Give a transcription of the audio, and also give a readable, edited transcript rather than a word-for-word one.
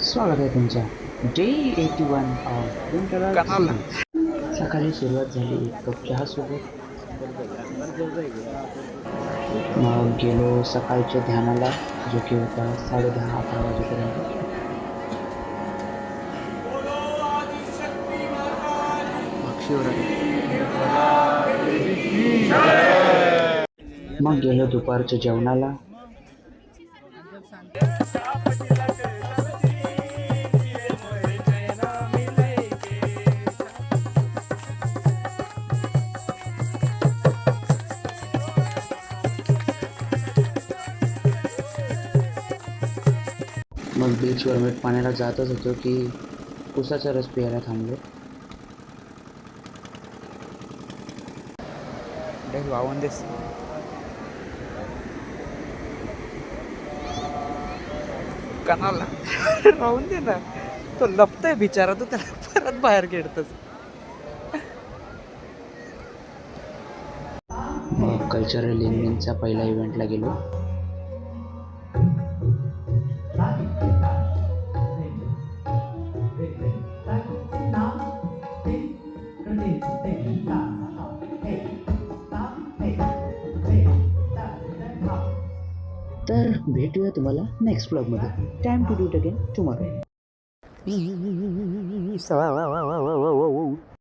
स्वागत आहे तुमचं डे 81 ऑफ विंटर कणाला सकाळी सुरुवात झाली एक कप चहासोबत. मग गेलो सकाळच्या ध्यानाला, जो की होता 10:30-11 वाजेपर्यंत. मग गेलो दुपारच्या जेवणाला. मग बीचवर मीठ पाण्याला जातच होतो की उसाचा रस प्यायला थांबलो. वाहून देस कणाला राहून दे ना. तो लपतोय बिचारा, तू त्याला परत बाहेर खेळतस. मग कल्चरल इव्हेंटचा पहिला इव्हेंटला गेलो. तर भेटूया तुम्हाला नेक्स्ट ब्लॉगमध्ये. Time to do it again tomorrow.